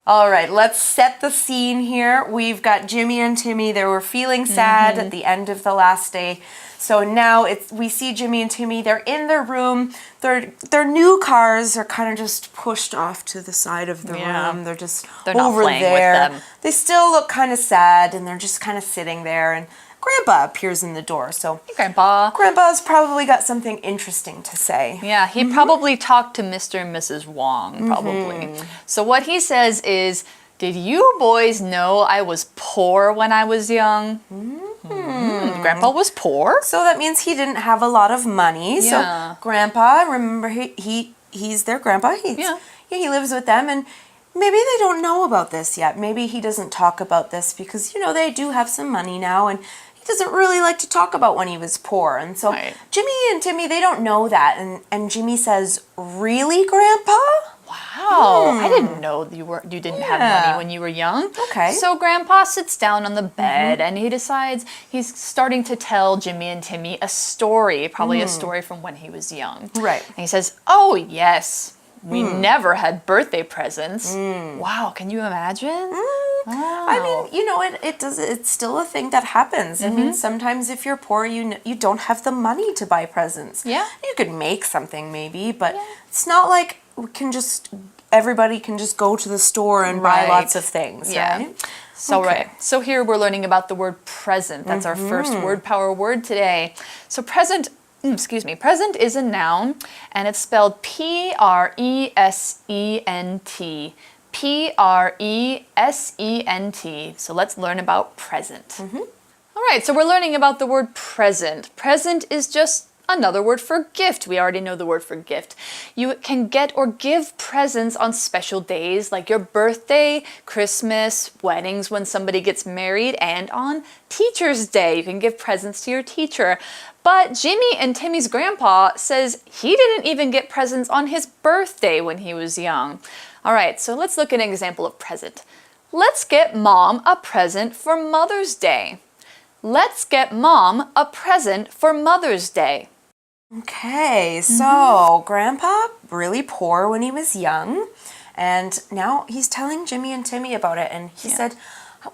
All right, let's set the scene here. We've got Jimmy and Timmy. They were feeling sad at the end of the last day. So now we see Jimmy and Timmy. They're in their room. Their new cars are kind of just pushed off to the side of the room. They're over playing there. with them. They still look kind of sad, and they're just kind of sitting there. And Grandpa appears in the door. So Hey, Grandpa. Grandpa's probably got something interesting to say. Yeah, he probably talked to Mr. and Mrs. Wong, probably. So what he says is, did you boys know I was poor when I was young? Grandpa was poor? So that means he didn't have a lot of money. Yeah. So Grandpa, remember, he's their grandpa. He lives with them, and maybe they don't know about this yet. Maybe he doesn't talk about this because, they do have some money now, and he doesn't really like to talk about when he was poor. And so Jimmy and Timmy, they don't know that. And Jimmy says, really, Grandpa? Wow, I didn't know you didn't have money when you were young. Okay. So Grandpa sits down on the bed and he decides he's starting to tell Jimmy and Timmy a story, probably a story from when he was young. Right. And he says, oh, yes, we never had birthday presents. Wow, can you imagine? Wow. I mean, it's still a thing that happens. I mean, sometimes if you're poor, you don't have the money to buy presents. Yeah. You could make something maybe, but it's not like everybody can just go to the store and buy lots of things, right? So So here we're learning about the word present. That's our first word power word today. So present is a noun, and it's spelled P-R-E-S-E-N-T. P-R-E-S-E-N-T. So let's learn about present. All right, so we're learning about the word present. Present is just another word for gift. We already know the word for gift. You can get or give presents on special days like your birthday, Christmas, weddings when somebody gets married, and on Teacher's Day. You can give presents to your teacher. But Jimmy and Timmy's grandpa says he didn't even get presents on his birthday when he was young. All right, so let's look at an example of present. Let's get Mom a present for Mother's Day. Let's get Mom a present for Mother's Day. Okay, so Grandpa, really poor when he was young, and now he's telling Jimmy and Timmy about it, and he said,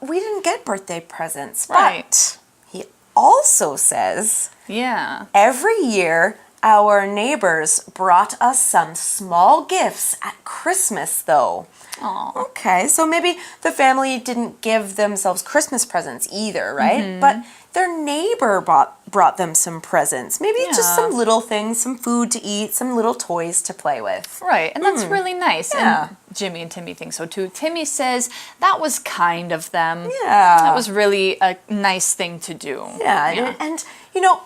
we didn't get birthday presents, but he also says, every year our neighbors brought us some small gifts at Christmas, though. Aww. Okay, so maybe the family didn't give themselves Christmas presents either, right? But their neighbor brought them some presents. Maybe just some little things, some food to eat, some little toys to play with. Right, and that's really nice. And Jimmy and Timmy think so too. Timmy says that was kind of them. Yeah. That was really a nice thing to do. Yeah. And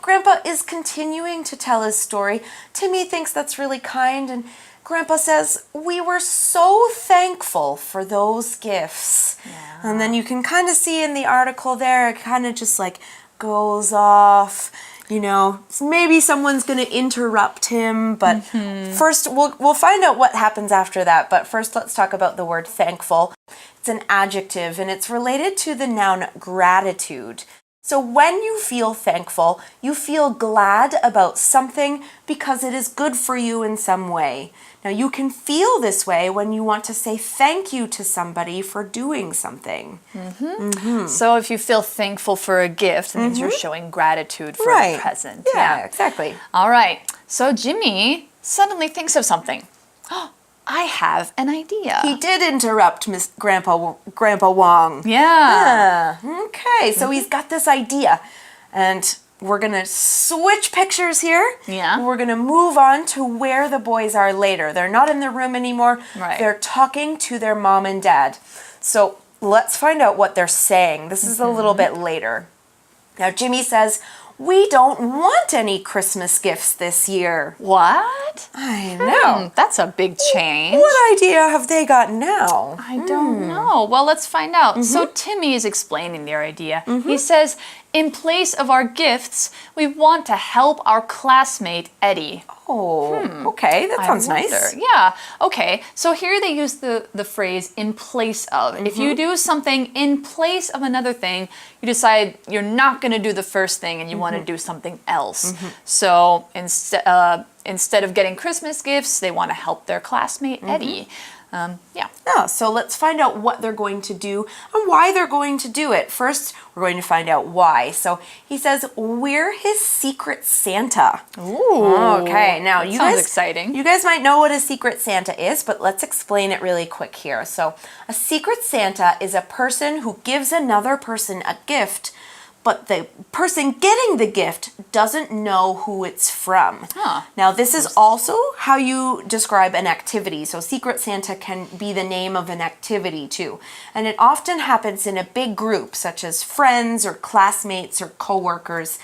Grandpa is continuing to tell his story. Timmy thinks that's really kind, and Grandpa says, we were so thankful for those gifts. Yeah. And then you can kind of see in the article there, it kind of just like goes off, maybe someone's going to interrupt him, but first we'll find out what happens after that. But first, let's talk about the word thankful. It's an adjective, and it's related to the noun gratitude. So when you feel thankful, you feel glad about something because it is good for you in some way. Now, you can feel this way when you want to say thank you to somebody for doing something. So if you feel thankful for a gift, it means you're showing gratitude for a present. Yeah, exactly. All right. So Jimmy suddenly thinks of something. I have an idea. He did interrupt Grandpa Wong. Yeah. Okay, so he's got this idea. And we're going to switch pictures here. Yeah. We're going to move on to where the boys are later. They're not in the room anymore. Right. They're talking to their mom and dad. So let's find out what they're saying. This is a little bit later. Now, Jimmy says, we don't want any Christmas gifts this year. What? I know. That's a big change. What idea have they got now? I don't know. Well, let's find out. So Timmy is explaining their idea. He says, in place of our gifts, we want to help our classmate Eddie. Oh, okay. That sounds nice. Yeah. Okay. So here they use the phrase in place of. If you do something in place of another thing, you decide you're not going to do the first thing and you want to do something else. So instead of getting Christmas gifts, they want to help their classmate Eddie. Yeah, so let's find out what they're going to do and why they're going to do it. First, we're going to find out why. So he says, we're his secret Santa. Ooh. Okay, now you sounds guys, exciting. You guys might know what a secret Santa is, but let's explain it really quick here. So a secret Santa is a person who gives another person a gift, but the person getting the gift doesn't know who it's from. Huh. Now, this is also how you describe an activity. So Secret Santa can be the name of an activity too. And it often happens in a big group, such as friends or classmates or coworkers.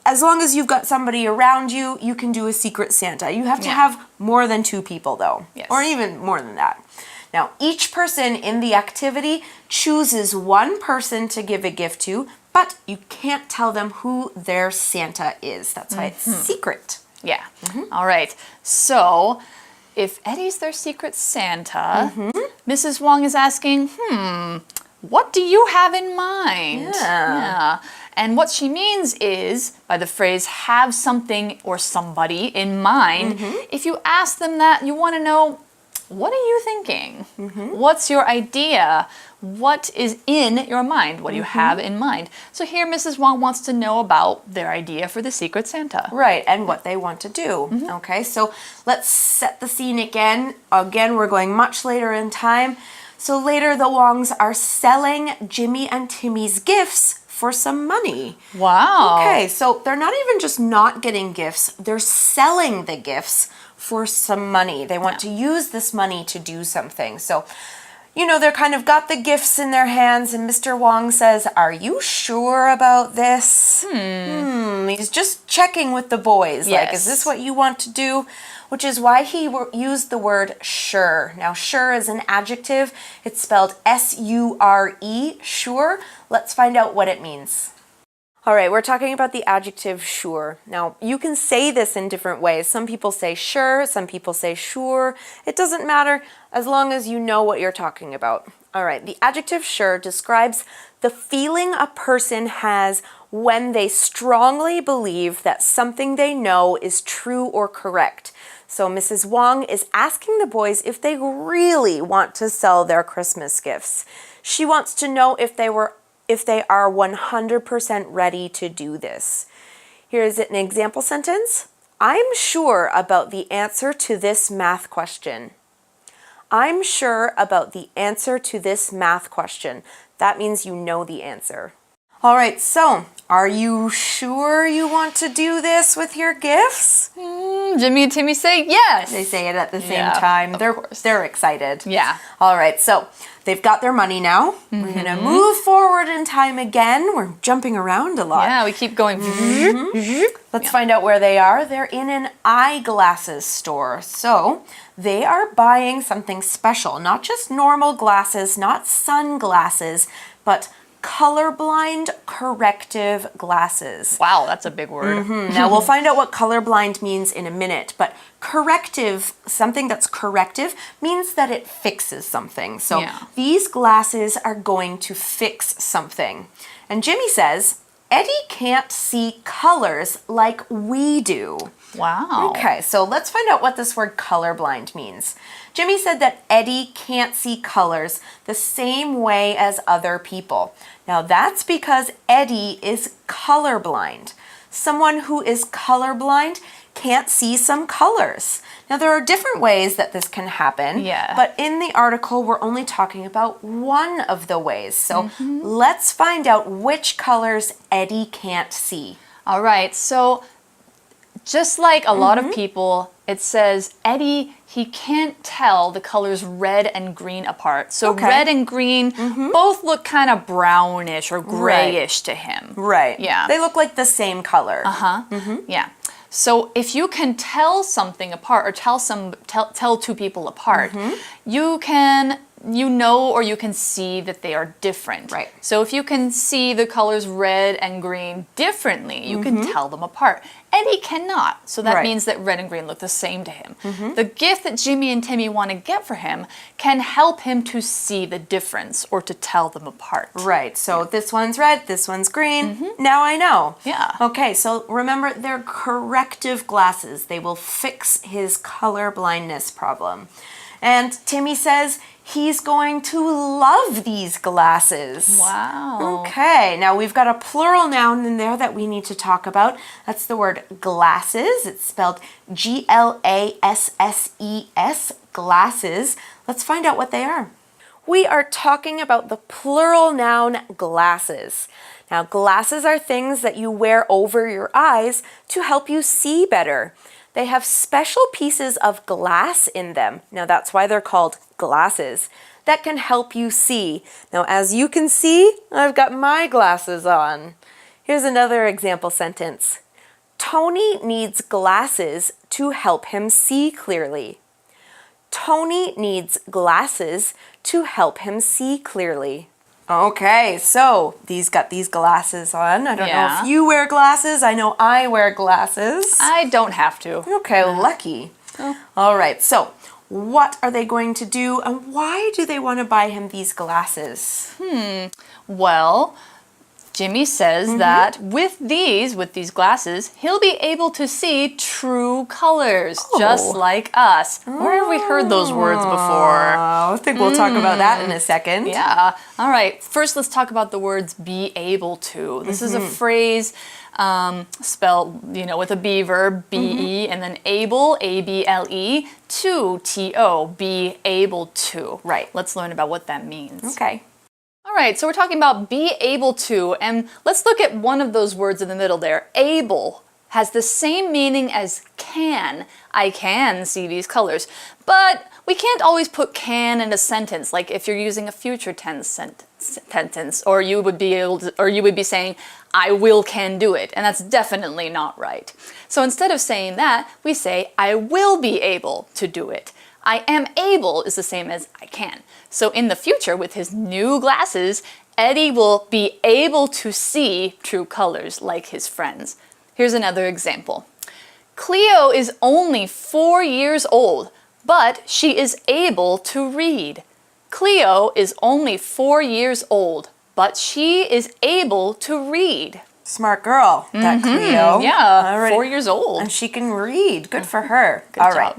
As long as you've got somebody around you, you can do a Secret Santa. You have to have more than 2 people though, or even more than that. Now, each person in the activity chooses one person to give a gift to, but you can't tell them who their Santa is. That's why it's secret. Yeah. All right. So, if Eddie's their secret Santa, Mrs. Wong is asking, what do you have in mind? Yeah. And what she means is, by the phrase, have something or somebody in mind, if you ask them that, you want to know, what are you thinking? What's your idea? What is in your mind? What do you have in mind? So here Mrs. Wong wants to know about their idea for the Secret Santa. Right, and what they want to do. Okay, so let's set the scene again. Again, we're going much later in time. So later the Wongs are selling Jimmy and Timmy's gifts for some money. Wow. Okay, so they're not even just not getting gifts, they're selling the gifts for some money. They want to use this money to do something. So, you know, they're kind of got the gifts in their hands and Mr. Wong says, are you sure about this? He's just checking with the boys. Like, is this what you want to do? Which is why he used the word sure. Now, sure is an adjective. It's spelled S-U-R-E, sure. Let's find out what it means. All right, we're talking about the adjective sure. Now, you can say this in different ways. Some people say sure, some people say sure. It doesn't matter as long as you know what you're talking about. All right, the adjective sure describes the feeling a person has when they strongly believe that something they know is true or correct. So Mrs. Wong is asking the boys if they really want to sell their Christmas gifts. She wants to know if they are 100% ready to do this. Here's an example sentence. I'm sure about the answer to this math question. I'm sure about the answer to this math question. That means you know the answer. All right, so are you sure you want to do this with your gifts? Jimmy and Timmy say yes. They say it at the same time. They're excited. Yeah. All right, so they've got their money now. We're going to move forward in time again. We're jumping around a lot. Yeah, we keep going. Let's find out where they are. They're in an eyeglasses store. So they are buying something special, not just normal glasses, not sunglasses, but colorblind corrective glasses. Wow, that's a big word. Now we'll find out what colorblind means in a minute, but corrective, something that's corrective, means that it fixes something. So these glasses are going to fix something. And Jimmy says, Eddie can't see colors like we do. Wow. Okay, so let's find out what this word colorblind means. Jimmy said that Eddie can't see colors the same way as other people. Now that's because Eddie is colorblind. Someone who is colorblind can't see some colors. Now there are different ways that this can happen, but in the article we're only talking about one of the ways. So let's find out which colors Eddie can't see. All right, so just like a lot of people, it says Eddie, he can't tell the colors red and green apart. So red and green both look kind of brownish or grayish to him. Right. Yeah. They look like the same color. Yeah. So if you can tell something apart or tell two people apart, you know or you can see that they are different. Right. So if you can see the colors red and green differently, you can tell them apart. Eddie cannot. So that means that red and green look the same to him. The gift that Jimmy and Timmy want to get for him can help him to see the difference or to tell them apart. Right. So this one's red, this one's green. Now I know. Yeah. Okay, so remember they're corrective glasses. They will fix his color blindness problem. And Timmy says he's going to love these glasses. Wow. Okay, now we've got a plural noun in there that we need to talk about. That's the word glasses. It's spelled G-L-A-S-S-E-S, glasses. Let's find out what they are. We are talking about the plural noun glasses. Now, glasses are things that you wear over your eyes to help you see better. They have special pieces of glass in them. Now, that's why they're called glasses. That can help you see. Now, as you can see, I've got my glasses on. Here's another example sentence. Tony needs glasses to help him see clearly. Tony needs glasses to help him see clearly. Okay, so these got these glasses on. I don't know if you wear glasses. I know I wear glasses. I don't have to. Okay, lucky. Oh. All right, so what are they going to do and why do they want to buy him these glasses? Well, Jimmy says that with these glasses, he'll be able to see true colors, just like us. Where have we heard those words before? I think we'll talk about that in a second. Yeah. All right. First, let's talk about the words be able to. This is a phrase spelled, with a B verb, B-E, and then able, A-B-L-E, to, T-O, be able to. Right. Let's learn about what that means. Okay. All right, so we're talking about be able to, and let's look at one of those words in the middle there. Able has the same meaning as can. I can see these colors. But we can't always put can in a sentence, like if you're using a future tense sentence, or you would be saying, I will can do it, and that's definitely not right. So instead of saying that, we say, I will be able to do it. I am able is the same as I can. So in the future, with his new glasses, Eddie will be able to see true colors like his friends. Here's another example. Cleo is only 4 years old, but she is able to read. Cleo is only 4 years old, but she is able to read. Smart girl, that Cleo. Yeah, All right. 4 years old. And she can read. Good for her. Good All job. right.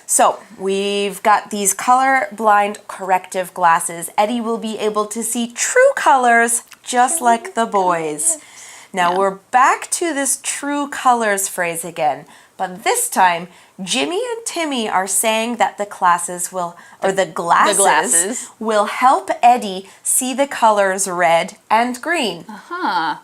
So we've got these color-blind corrective glasses. Eddie will be able to see true colors just like the boys. Now we're back to this true colors phrase again, but this time Jimmy and Timmy are saying that the glasses will help Eddie see the colors red and green.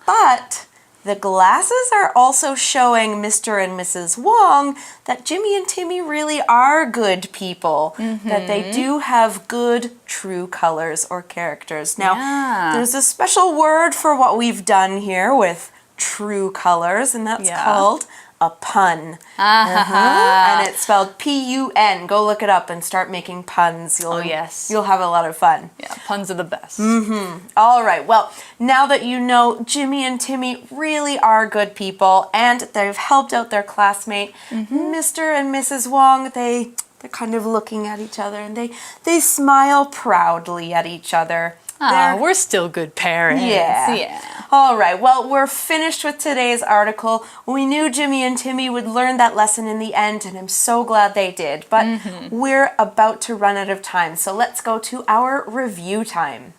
But the glasses are also showing Mr. and Mrs. Wong that Jimmy and Timmy really are good people, that they do have good true colors or characters. Now, there's a special word for what we've done here with true colors, and that's called a pun. And it's spelled P-U-N. Go look it up and start making puns. You'll have a lot of fun. Yeah, puns are the best. All right, well, now that you know Jimmy and Timmy really are good people and they've helped out their classmate, Mr. and Mrs. Wong, they're kind of looking at each other and they smile proudly at each other. We're still good parents. Yeah. All right, well, we're finished with today's article. We knew Jimmy and Timmy would learn that lesson in the end, and I'm so glad they did. But we're about to run out of time, so let's go to our review time.